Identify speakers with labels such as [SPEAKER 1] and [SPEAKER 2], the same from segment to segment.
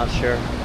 [SPEAKER 1] not sure.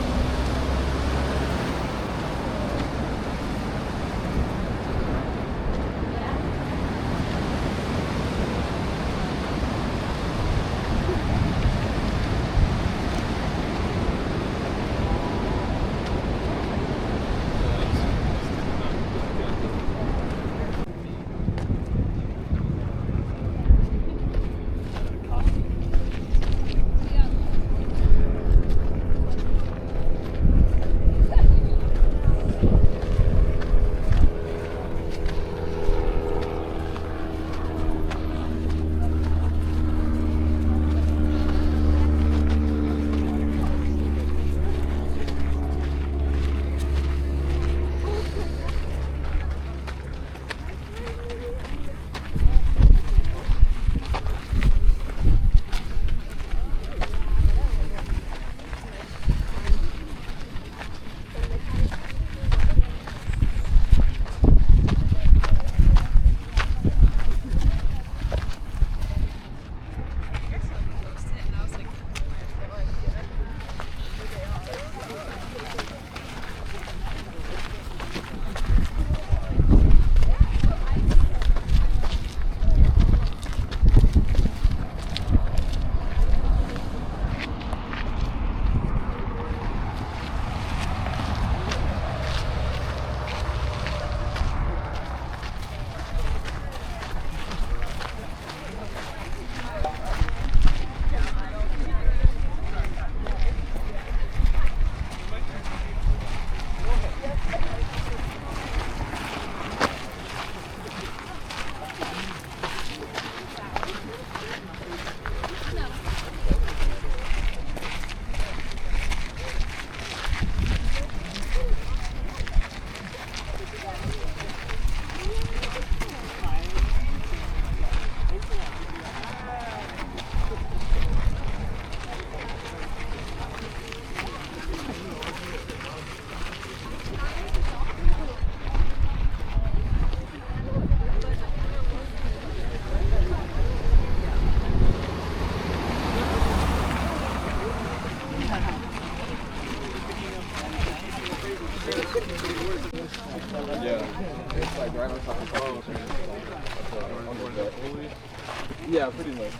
[SPEAKER 2] Yeah, pretty much.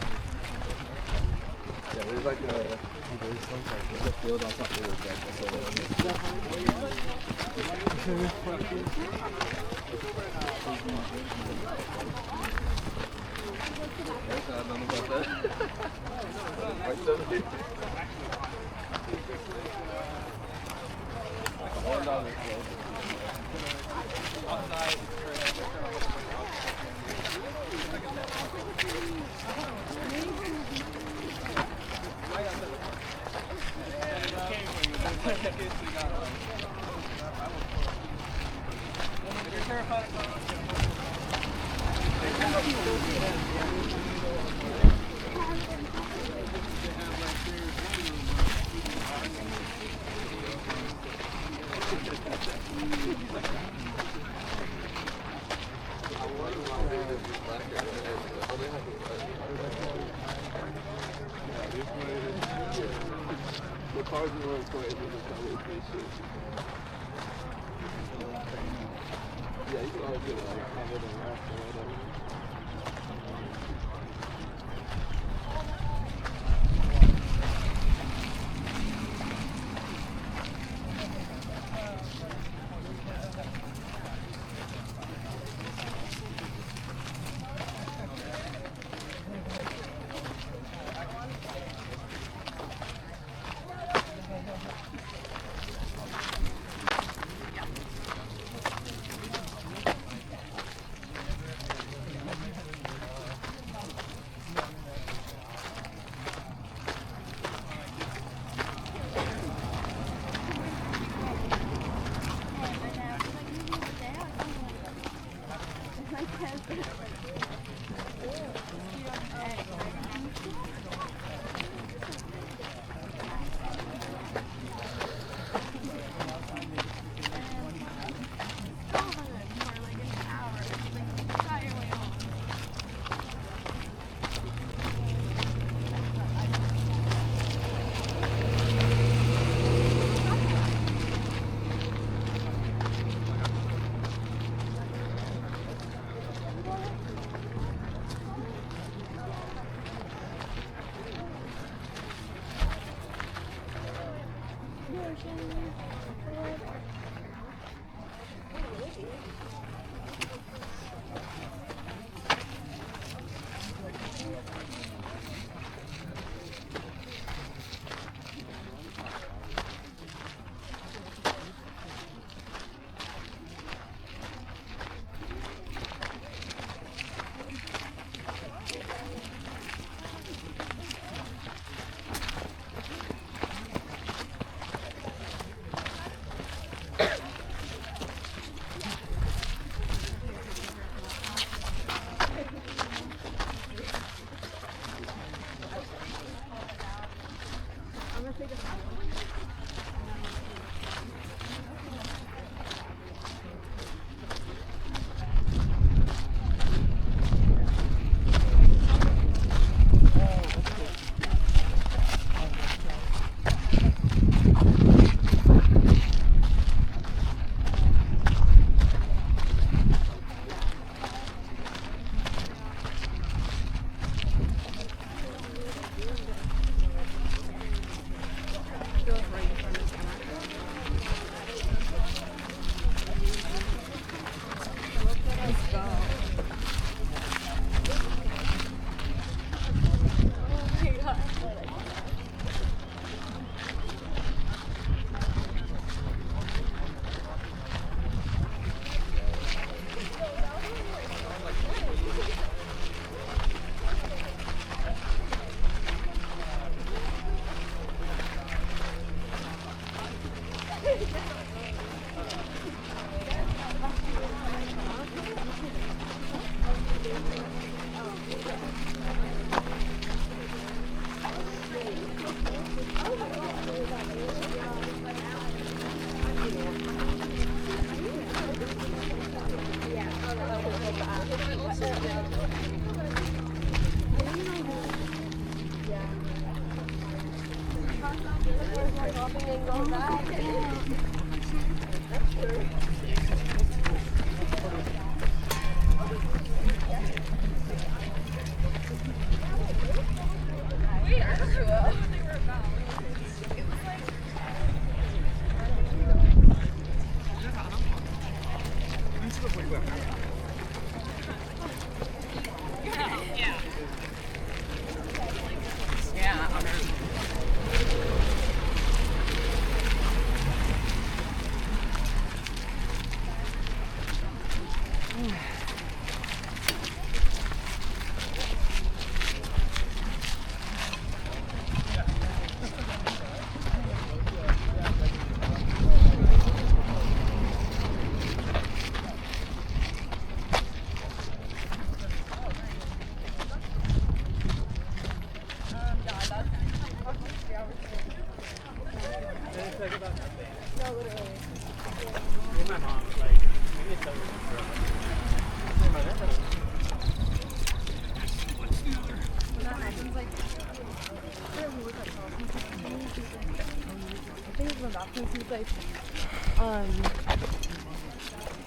[SPEAKER 2] Yeah, there's like a field on top of it. I don't know about that. Yeah, you can always get it like covered in rocks or whatever.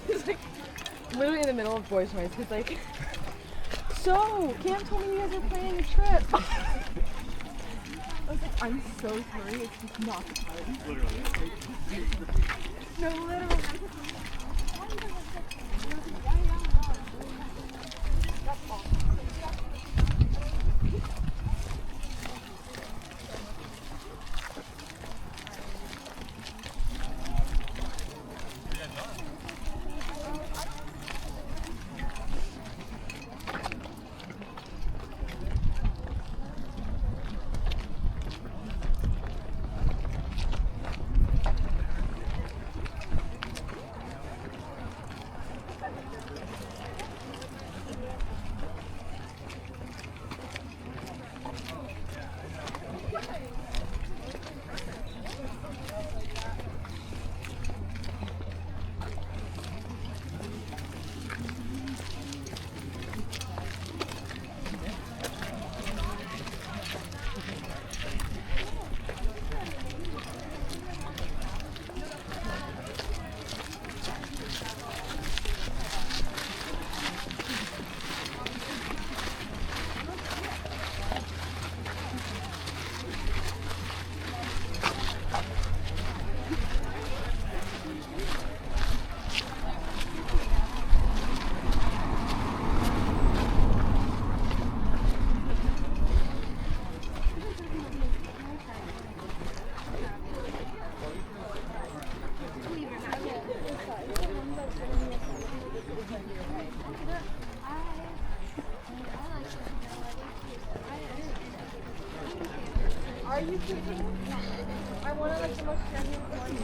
[SPEAKER 1] He's like literally in the middle of boys' noise. He's like, so Cam told me you guys are planning a trip. I was like, I'm so sorry, it's just not the time. Literally. No, literally. That's awesome. you cooking? I wanted like the most genuine one.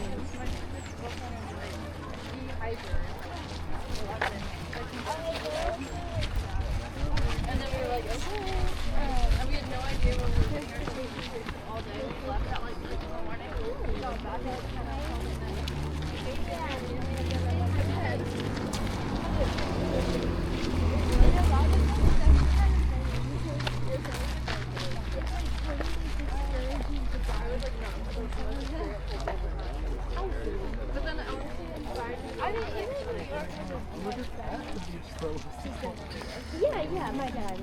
[SPEAKER 1] And then we were like, okay. And we had no idea when we were here all day. We left at like 6 in the morning. We got back at 10 o'clock But then
[SPEAKER 3] Yeah, my dad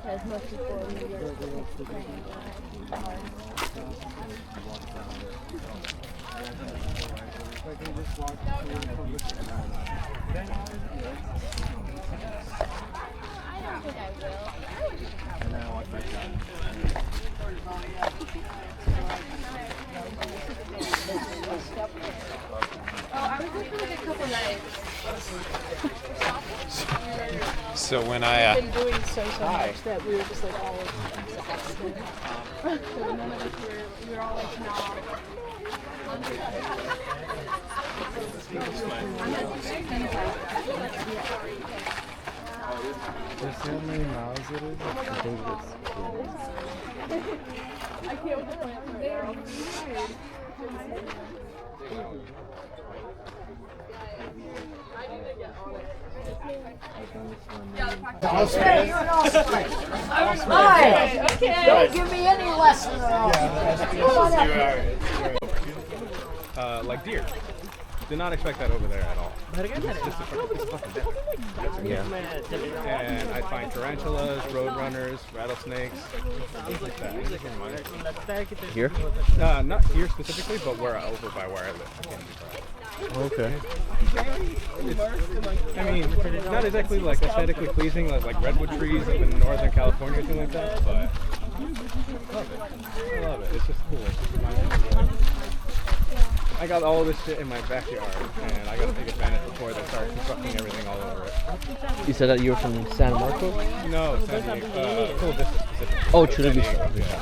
[SPEAKER 3] says most people in New York.
[SPEAKER 2] And then I walk back down.
[SPEAKER 1] I was there for like a couple nights.
[SPEAKER 4] So when I
[SPEAKER 5] Been doing so much that we were just like all exhausted. So none of us we were all like, nah.
[SPEAKER 2] There's so many miles it is. I think it's
[SPEAKER 1] I can't wait for it.
[SPEAKER 5] Don't give me any lessons.
[SPEAKER 4] like deer. Did not expect that over there at all. It's just a fucking death.
[SPEAKER 2] yeah.
[SPEAKER 4] And I find tarantulas, roadrunners, rattlesnakes, things like that.
[SPEAKER 2] Here?
[SPEAKER 4] Not here specifically, but over by where I live.
[SPEAKER 2] Okay.
[SPEAKER 4] I mean, not exactly like aesthetically pleasing, like redwood trees up in Northern California or something like that, but love it. I love it. It's just cool. I got all this shit in my backyard, and I got to take advantage before they start constructing everything all over it.
[SPEAKER 2] You said that you were from San Marcos?
[SPEAKER 4] No, San Diego, Chula Vista specifically.
[SPEAKER 2] Oh, Chula Vista.
[SPEAKER 4] Yeah.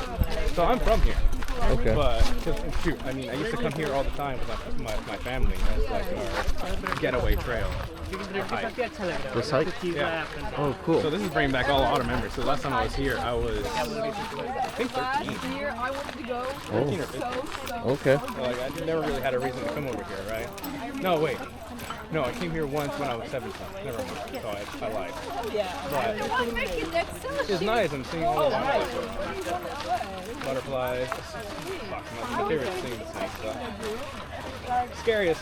[SPEAKER 4] So I'm from here.
[SPEAKER 2] Okay.
[SPEAKER 4] But shoot, I mean, I used to come here all the time with my family as like our getaway trail. Hike.
[SPEAKER 2] This hike?
[SPEAKER 4] Yeah.
[SPEAKER 2] Oh, cool.
[SPEAKER 4] So this is bringing back all the auto memories. So the last time I was here, I was I think 13.
[SPEAKER 1] Last year I wanted to go
[SPEAKER 4] 13 or 15.
[SPEAKER 1] so
[SPEAKER 2] Okay.
[SPEAKER 4] So, like I never really had a reason to come over here, right? No, wait. No, I came here once when I was 17. Never mind. So I lied. But it's nice. I'm seeing all the butterflies. Fuck, my favorite thing is snakes. So. Scary as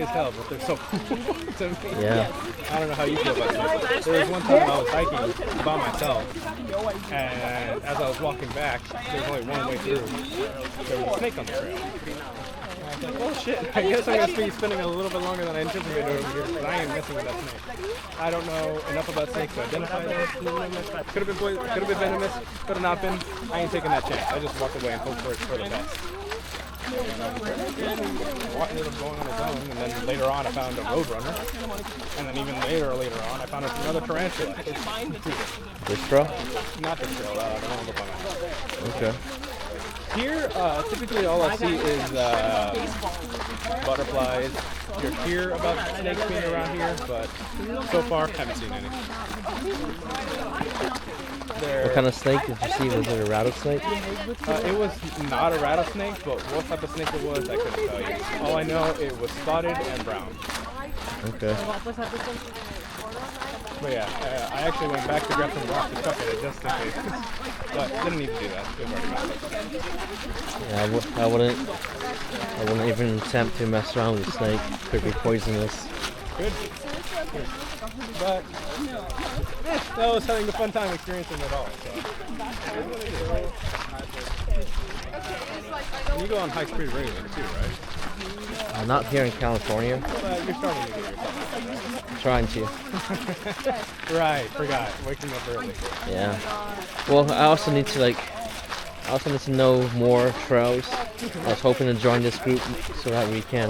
[SPEAKER 4] hell, but they're so cool to me.
[SPEAKER 2] Yeah.
[SPEAKER 4] I don't know how you feel about snakes. There was one time I was hiking by myself, and as I was walking back, there was only one way through. There was a snake on the trail. I was like, oh shit, I guess I'm going to be spending a little bit longer than I anticipated over here because I ain't messing with that snake. I don't know enough about snakes to identify them. Could have been venomous, could have not been. I ain't taking that chance. I just walked away and hoped for the best. Ended up going on its own, and then later on I found a roadrunner, and then even later on I found another tarantula.
[SPEAKER 2] This trail?
[SPEAKER 4] Not this trail, the one up on that.
[SPEAKER 2] Okay.
[SPEAKER 4] Here, typically all I see is butterflies. You hear about snakes being around here, but so far haven't seen any.
[SPEAKER 2] What kind of snake did you see? Was it a rattlesnake?
[SPEAKER 4] It was not a rattlesnake, but what type of snake it was, I couldn't tell you. All I know, it was spotted and brown.
[SPEAKER 2] Okay.
[SPEAKER 4] But yeah, I actually went back to grab some rocks to chuck at it just in case. But didn't need to do that. It was already gone.
[SPEAKER 2] Yeah, I wouldn't even attempt to mess around with a snake. Could be poisonous.
[SPEAKER 4] Good. But I was having a fun time experiencing it all. So. You go on hikes pretty regularly too, right?
[SPEAKER 2] Not here in California.
[SPEAKER 4] But you're starting to get yourself.
[SPEAKER 2] Trying to.
[SPEAKER 4] Right, forgot. Waking up early.
[SPEAKER 2] Yeah. Well, I also need to know more trails. I was hoping to join this group so that we can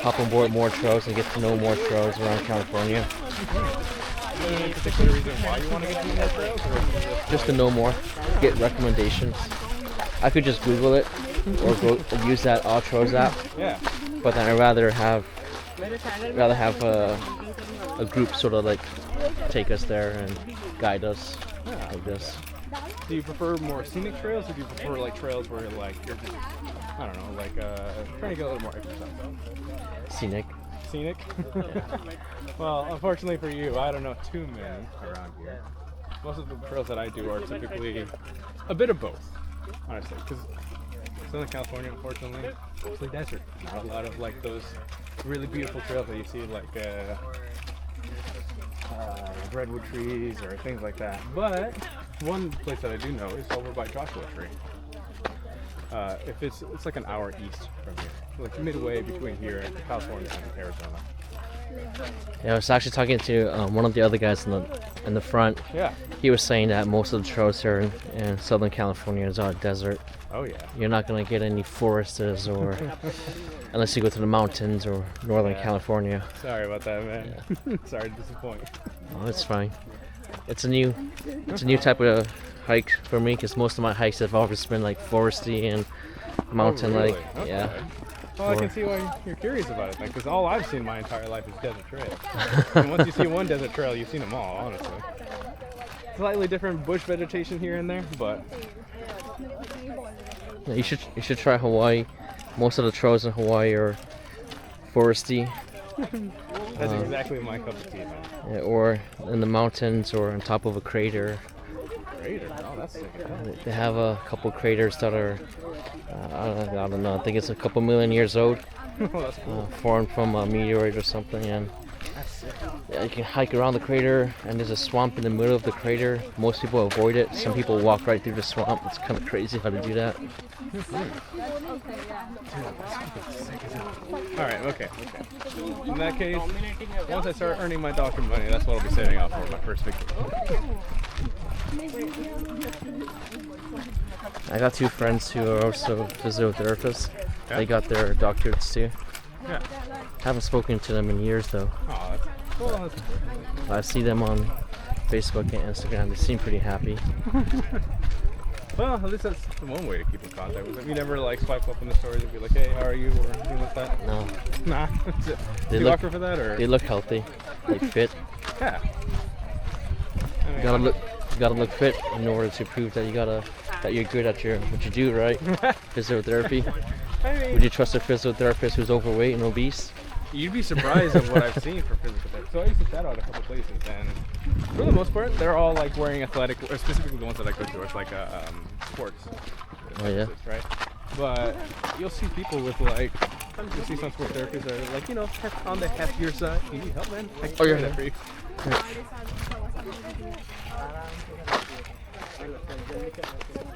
[SPEAKER 2] hop on board more trails and get to know more trails around California.
[SPEAKER 4] Any particular reason why you want to get to know more trails? Or
[SPEAKER 2] Just to know more, get recommendations. I could just Google it or go use that All Trails app,
[SPEAKER 4] Yeah.
[SPEAKER 2] but then I'd rather have a group sort of like take us there and guide us like this.
[SPEAKER 4] Do you prefer more scenic trails, or do you prefer like trails where like you're just, I don't know, like trying to get a little more exercise?
[SPEAKER 2] Scenic.
[SPEAKER 4] Scenic? Well, unfortunately for you, I don't know too many around here. Most of the trails that I do are typically a bit of both, honestly, because Southern California, unfortunately, it's mostly desert. Not a lot of like those really beautiful trails that you see like redwood trees or things like that. But one place that I do know is over by Joshua Tree. If it's like an hour east from here, like midway between here and California and Arizona.
[SPEAKER 2] Yeah, I was actually talking to one of the other guys in the front.
[SPEAKER 4] Yeah.
[SPEAKER 2] He was saying that most of the trails here in Southern California is all desert.
[SPEAKER 4] Oh yeah.
[SPEAKER 2] You're not gonna get any forests or unless you go to the mountains or Northern California.
[SPEAKER 4] Sorry about that, man. Yeah. Sorry to disappoint.
[SPEAKER 2] Oh, it's fine. It's a new type of hike for me because most of my hikes have always been like foresty and mountain-like.
[SPEAKER 4] Oh, really? Okay.
[SPEAKER 2] Yeah.
[SPEAKER 4] Well, I can see why you're curious about it then, because all I've seen my entire life is desert trails. And once you see one desert trail, you've seen them all, honestly. Slightly different bush vegetation here and there, but
[SPEAKER 2] Yeah, you should try Hawaii. Most of the trails in Hawaii are foresty.
[SPEAKER 4] that's exactly my cup of tea, man.
[SPEAKER 2] Yeah, or in the mountains or on top of a crater.
[SPEAKER 4] Crater? Oh, that's sick.
[SPEAKER 2] They have a couple craters that are, I don't know, I think it's a couple million years old,
[SPEAKER 4] Oh, that's cool.
[SPEAKER 2] formed from a meteorite or something. And yeah, you can hike around the crater, and there's a swamp in the middle of the crater. Most people avoid it. Some people walk right through the swamp. It's kind of crazy how to do that.
[SPEAKER 4] Alright, okay. In that case, once I start earning my doctor money, that's what I'll be saving up for my first vacation.
[SPEAKER 2] I got two friends who are also physiotherapists.
[SPEAKER 4] Yeah.
[SPEAKER 2] They got their doctorates too.
[SPEAKER 4] Yeah.
[SPEAKER 2] Haven't spoken to them in years though.
[SPEAKER 4] Oh, that's cool. That's cool.
[SPEAKER 2] I see them on Facebook and Instagram. They seem pretty happy.
[SPEAKER 4] Well, at least that's the one way to keep in contact with them. You never like swipe up in the stories and be like, hey, how are you? Or anything like that?
[SPEAKER 2] No,
[SPEAKER 4] Nah. That's it.
[SPEAKER 2] They
[SPEAKER 4] Do you
[SPEAKER 2] look-
[SPEAKER 4] offer for that or?
[SPEAKER 2] they look healthy. They fit.
[SPEAKER 4] Yeah. I mean,
[SPEAKER 2] You gotta look fit in order to prove that that you're good at what you do, right? Physiotherapy.
[SPEAKER 4] I mean,
[SPEAKER 2] Would you trust a physiotherapist who's overweight and obese?
[SPEAKER 4] you'd be surprised at what I've seen for physical therapy. So I used to shadow at a couple places, and for the most part, they're all like wearing athletic, or specifically the ones that I go to, it's like sports.
[SPEAKER 2] Oh, yeah?
[SPEAKER 4] Right. But you'll see people with like, you'll see some sport therapists that are like, you know, on the heftier side. You need help, man? I can
[SPEAKER 2] Oh, yeah.
[SPEAKER 4] do that for you.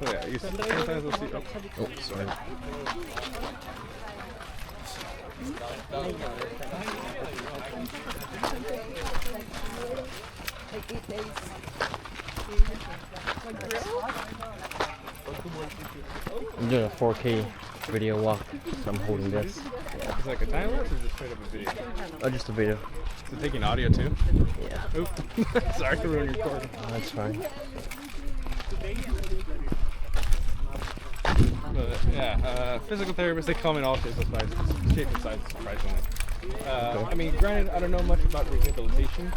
[SPEAKER 4] Oh, yeah, sometimes we'll see. Oh, sorry.
[SPEAKER 2] I'm doing a 4K video walk, so I'm holding this.
[SPEAKER 4] It's like a time lapse or just straight up a video?
[SPEAKER 2] Oh, just a video.
[SPEAKER 4] Is it taking audio too?
[SPEAKER 2] Yeah.
[SPEAKER 4] Oop. Sorry to ruin your recording.
[SPEAKER 2] Oh, that's fine.
[SPEAKER 4] But yeah, physical therapists, they come in all shapes and sizes, surprisingly. I mean, granted, I don't know much about rehabilitation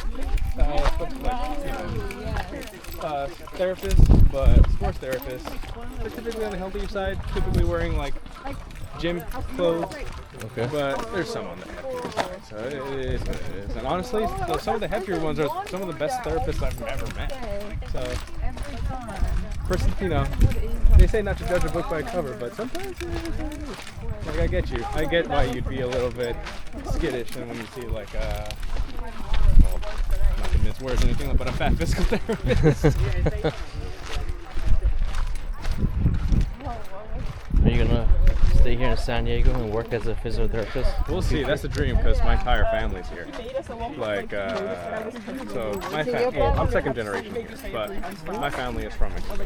[SPEAKER 4] stuff, like, you know, therapists, but sports therapists, they're typically on the healthier side, typically wearing like gym clothes,
[SPEAKER 2] Okay.
[SPEAKER 4] but there's some on the heftier side, so it is what it is. And honestly, some of the heftier ones are some of the best therapists I've ever met. So, you know, they say not to judge a book by a cover, but sometimes it is what it is. Like, I get you. I get why you'd be a little bit skittish and when you see like well, not to mince words or anything, but a fat physical therapist.
[SPEAKER 2] Are you gonna stay here in San Diego and work as a physiotherapist?
[SPEAKER 4] We'll see. That's the dream because my entire family's here. Like, so well, I'm second generation here, but my family is from Mexico.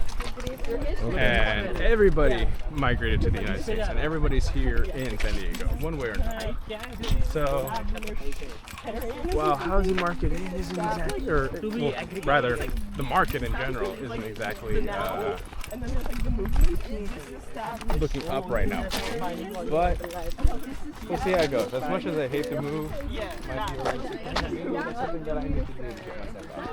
[SPEAKER 4] And everybody migrated to the United States, and everybody's here in San Diego, one way or another. So, while housing market isn't exactly, or well, rather, the market in general isn't exactly looking up right now. But we'll see how it goes. As much as I hate to move, maybe that's something that I need to do to get myself out.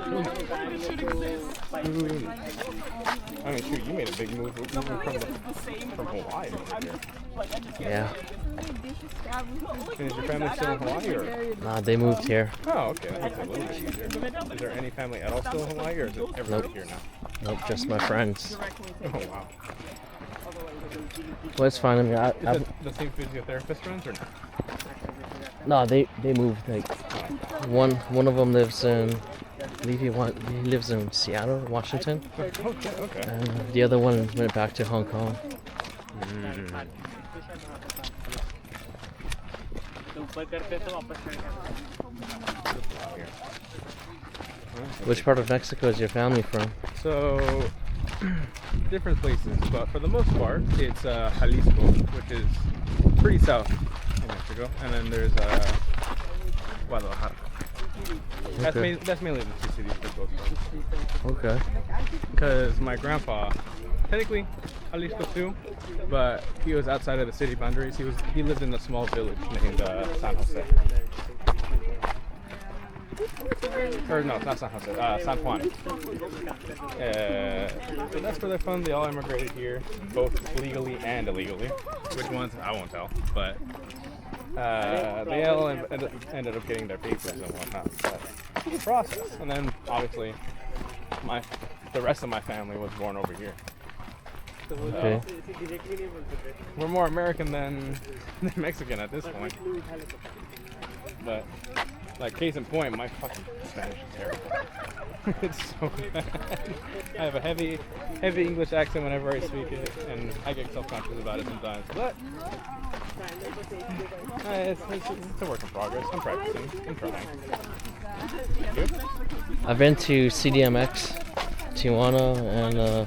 [SPEAKER 4] I mean, shoot, you made a big move moving from Hawaii over here.
[SPEAKER 2] Yeah.
[SPEAKER 4] And is your family still in Hawaii, or?
[SPEAKER 2] Nah, they moved here.
[SPEAKER 4] Oh, okay. That makes it a little bit easier. Is there any family at all still in Hawaii, or is it everybody here now?
[SPEAKER 2] Nope, just my friends.
[SPEAKER 4] Oh, wow.
[SPEAKER 2] Well, it's fine. I mean,
[SPEAKER 4] Is it the same physiotherapist friends, or no?
[SPEAKER 2] no, they moved. Like, one of them lives in, I believe he lives in Seattle, Washington.
[SPEAKER 4] Okay.
[SPEAKER 2] And the other one went back to Hong Kong. Which part of Mexico is your family from?
[SPEAKER 4] So, different places, but for the most part, it's Jalisco, which is pretty south in Mexico, and then there's Guadalajara. That's,
[SPEAKER 2] Okay.
[SPEAKER 4] that's mainly the two cities that goes from.
[SPEAKER 2] Okay.
[SPEAKER 4] Because my grandpa, technically Jalisco too, but he was outside of the city boundaries. He lived in a small village named San Jose. Or no, not San Jose, San Juan. So that's where they're from. They all immigrated here, both legally and illegally. Which ones, I won't tell, but they all ended up getting their papers and whatnot. But it's a process. And then, obviously, the rest of my family was born over here.
[SPEAKER 2] Okay.
[SPEAKER 4] We're more American than Mexican at this point. But, like, case in point, my fucking Spanish is terrible. It's so bad. I have a heavy English accent whenever I speak it, and I get self-conscious about it sometimes. But it's a work in progress. I'm practicing. I'm trying. You?
[SPEAKER 2] I've been to CDMX, Tijuana, and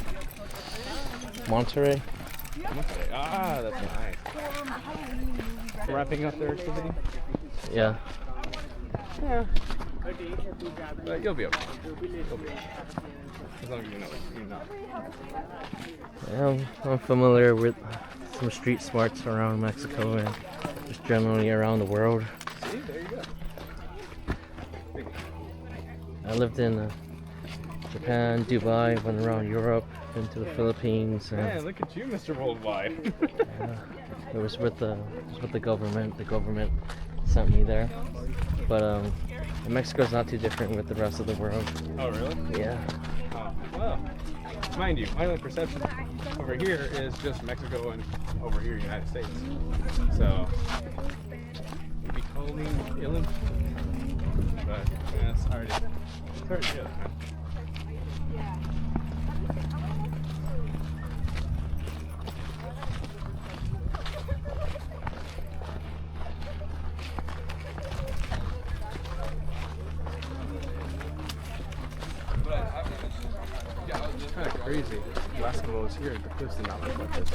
[SPEAKER 2] Monterey.
[SPEAKER 4] Ah, that's nice. Wrapping up their activity?
[SPEAKER 2] Yeah.
[SPEAKER 4] Yeah. But you'll be okay. You'll be okay. As long as you know it.
[SPEAKER 2] Yeah, I'm familiar with some street smarts around Mexico and just generally around the world.
[SPEAKER 4] See, there you go.
[SPEAKER 2] I lived in Japan, Dubai, went around Europe, been to the Philippines, and
[SPEAKER 4] Man, look at you, Mr. Worldwide.
[SPEAKER 2] it was with the government. The government sent me there. But Mexico's not too different with the rest of the world.
[SPEAKER 4] Oh, really?
[SPEAKER 2] Yeah.
[SPEAKER 4] Oh, well, mind you, my only perception over here is just Mexico and over here, United States. So, you'd be calling me ill, but yeah, it's already good, man. Kind of crazy. Last time I was here, the cliffs did not look like this.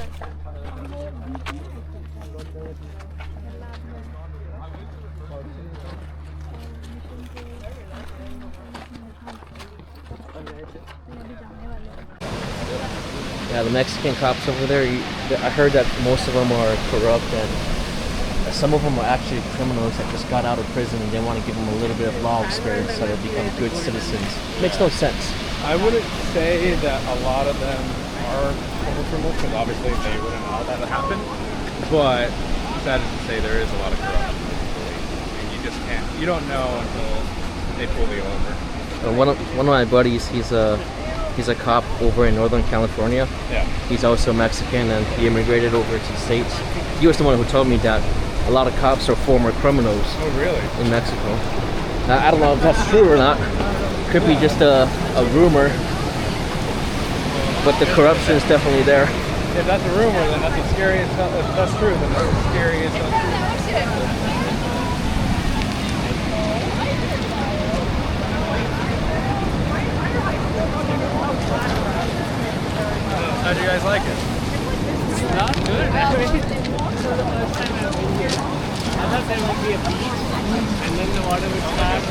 [SPEAKER 2] Yeah, the Mexican cops over there, I heard that most of them are corrupt, and some of them are actually criminals that just got out of prison and they want to give them a little bit of law experience so they become good citizens. Makes no sense.
[SPEAKER 4] I wouldn't say that a lot of them are former criminals, because obviously they wouldn't allow that to happen. But sad to say, there is a lot of corruption in the police, and you just can't. You don't know until they pull you over.
[SPEAKER 2] One of my buddies, he's a cop over in Northern California.
[SPEAKER 4] Yeah.
[SPEAKER 2] He's also Mexican, and he immigrated over to the States. He was the one who told me that a lot of cops are former criminals
[SPEAKER 4] Oh, really?
[SPEAKER 2] in Mexico. Now, I don't know if that's true or not. Could be just a rumor, but the corruption is definitely there.
[SPEAKER 4] If that's a rumor, then that's a scary. If that's true, then that's scary. It's not true. How'd you guys like it?
[SPEAKER 6] Not good. Actually, so the first time I've been here, I thought there would be a beach, and then the water would start.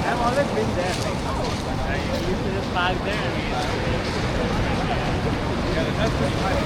[SPEAKER 6] I've always been there. I used to just park there.
[SPEAKER 4] Yeah, that's pretty high.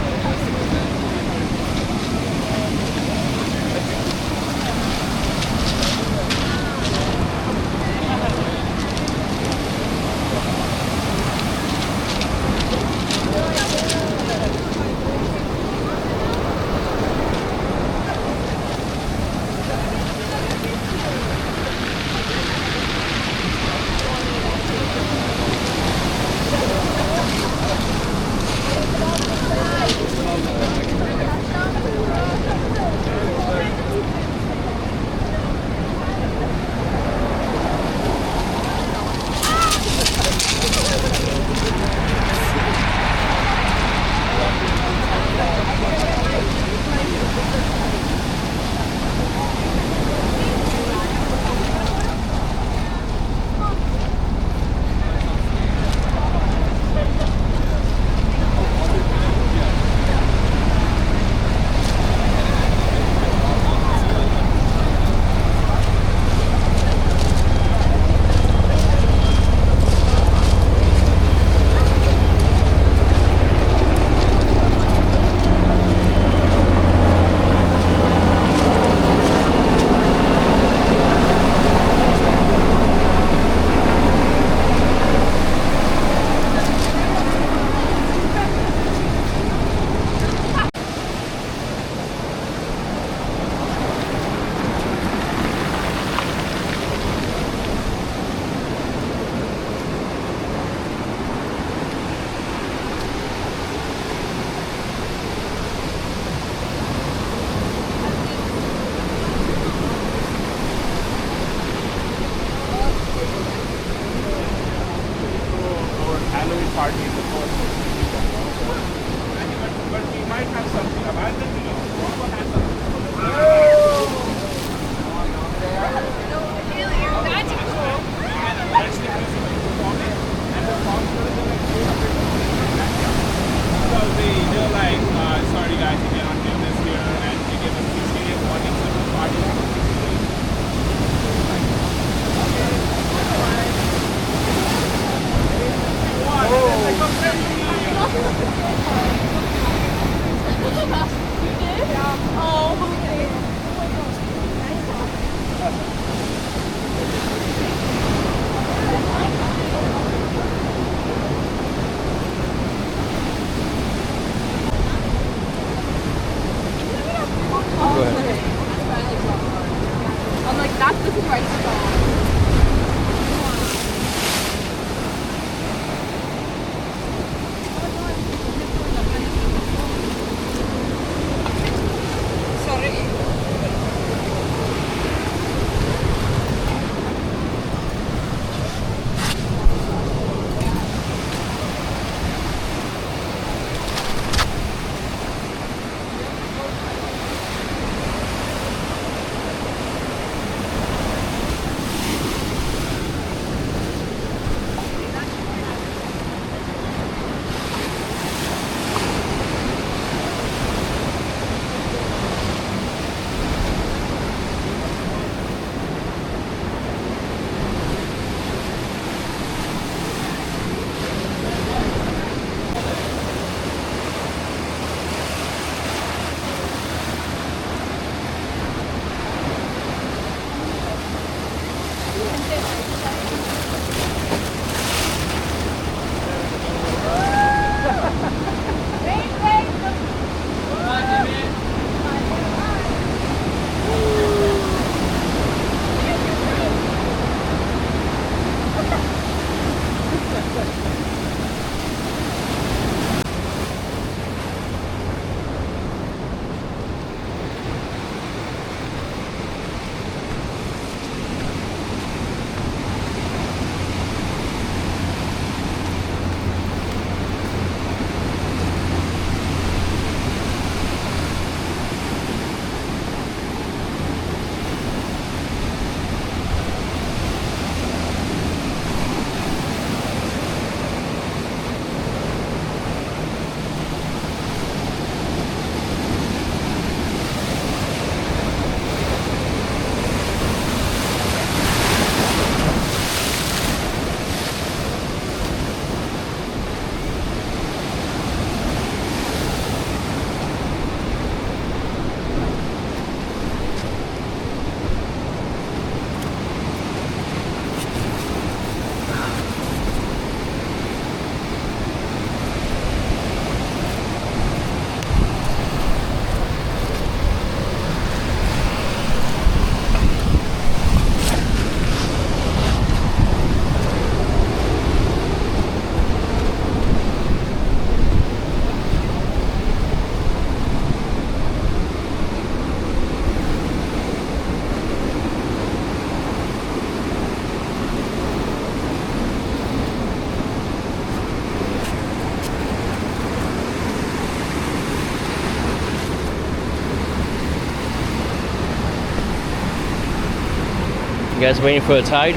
[SPEAKER 2] guys waiting for the tide?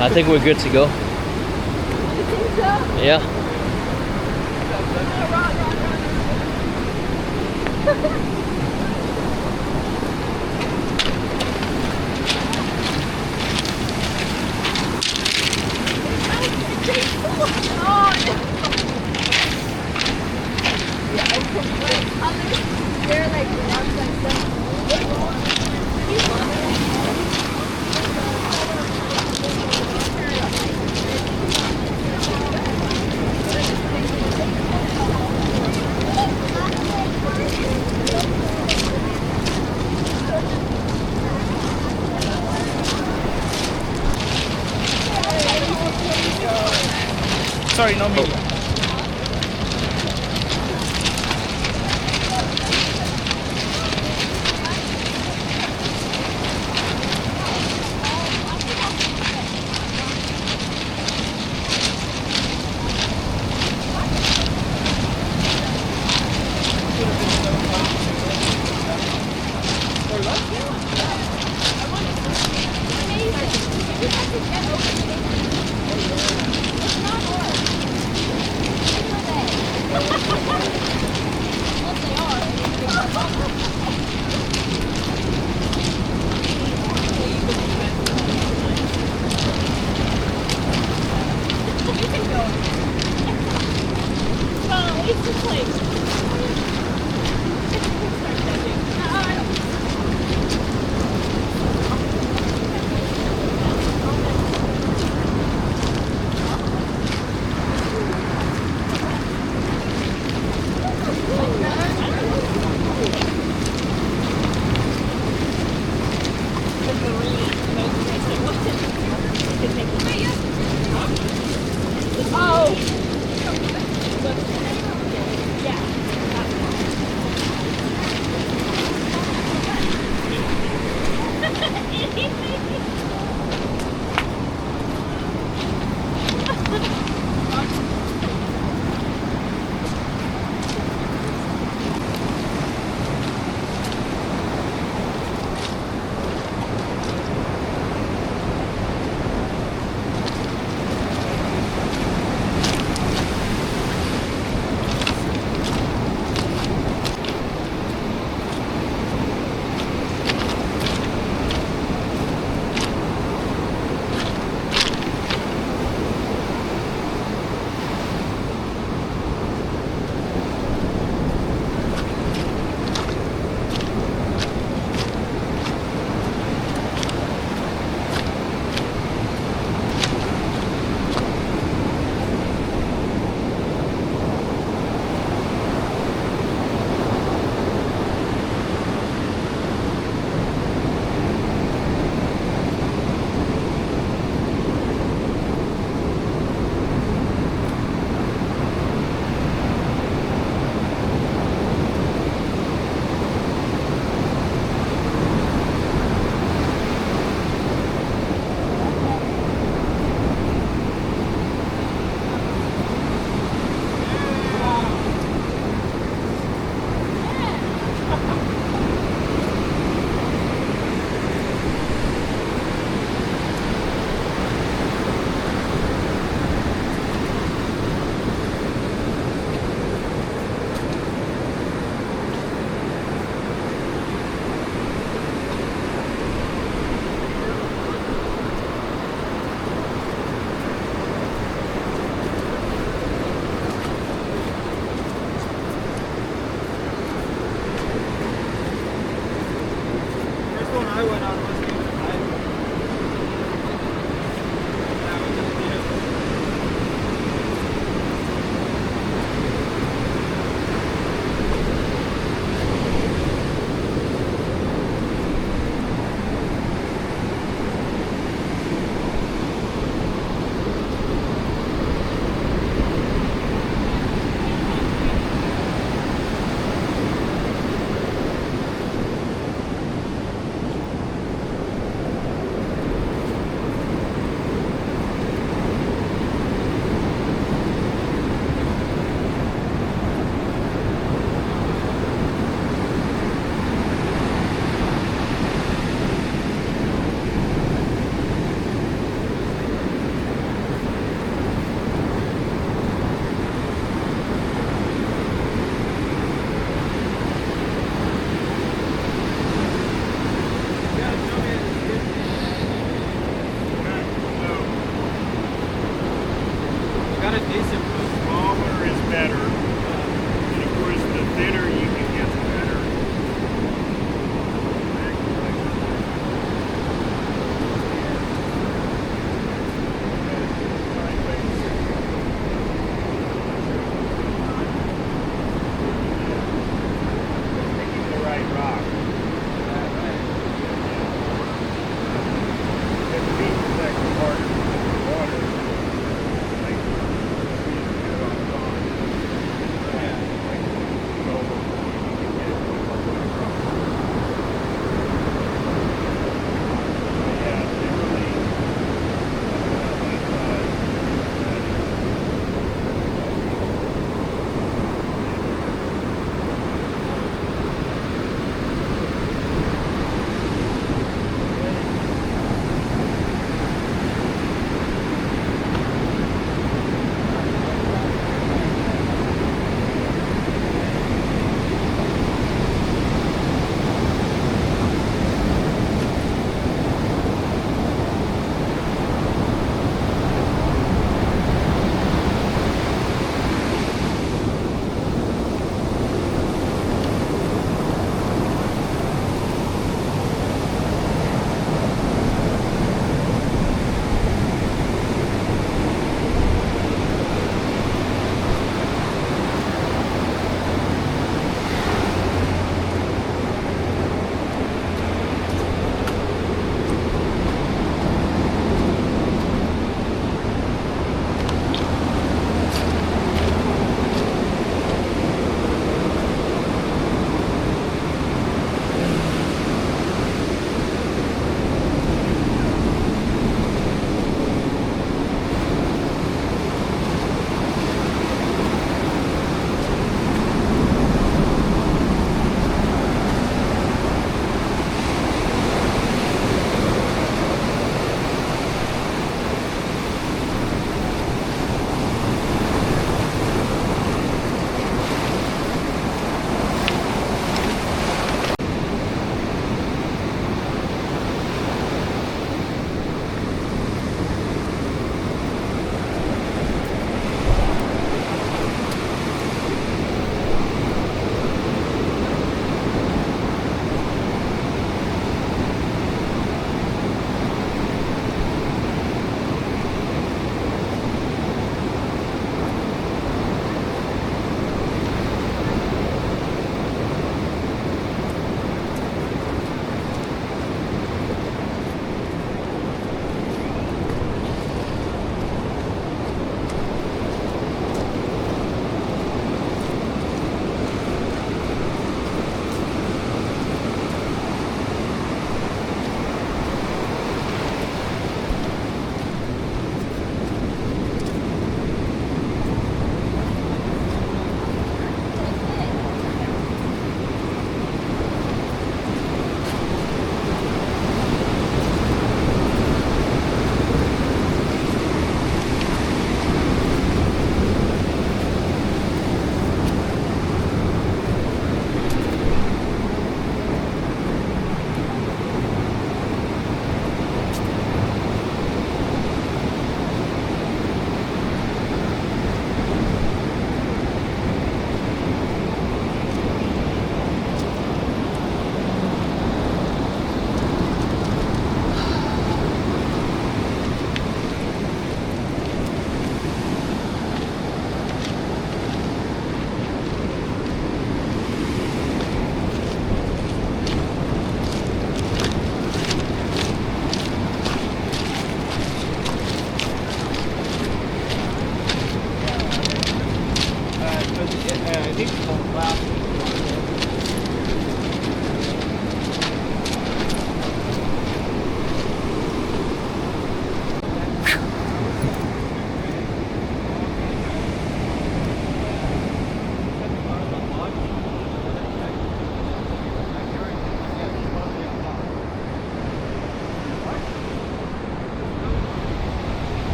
[SPEAKER 2] I think we're good to go. Yeah.
[SPEAKER 6] Sorry, no media.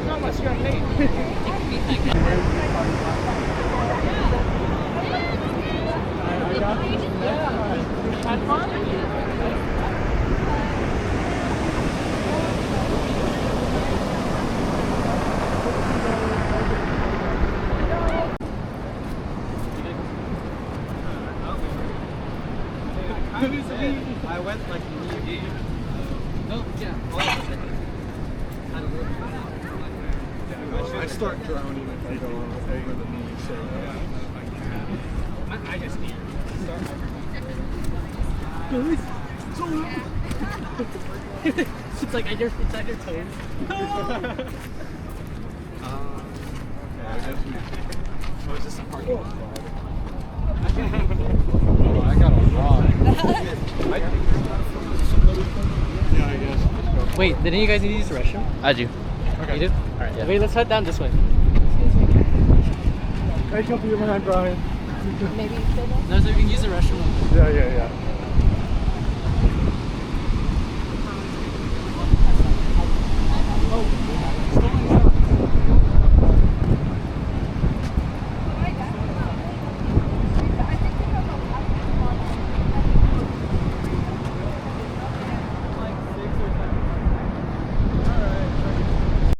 [SPEAKER 6] Not much you're late. Had fun?
[SPEAKER 4] I went like no, yeah. I start drowning if I go over the knee, so I just need to start
[SPEAKER 6] It's like on your toes.
[SPEAKER 4] I guess we. Is this a parking lot? Oh, I got a rod. Yeah, I guess. Let's go.
[SPEAKER 6] Wait, didn't you guys need to use the restroom?
[SPEAKER 2] I do.
[SPEAKER 4] Okay.
[SPEAKER 6] You do? Alright,
[SPEAKER 2] Yeah.
[SPEAKER 6] wait, let's head down this way.
[SPEAKER 4] Hey, come to your behind, Brian.
[SPEAKER 1] Maybe you still
[SPEAKER 6] No, so we can use the restroom.
[SPEAKER 4] Yeah.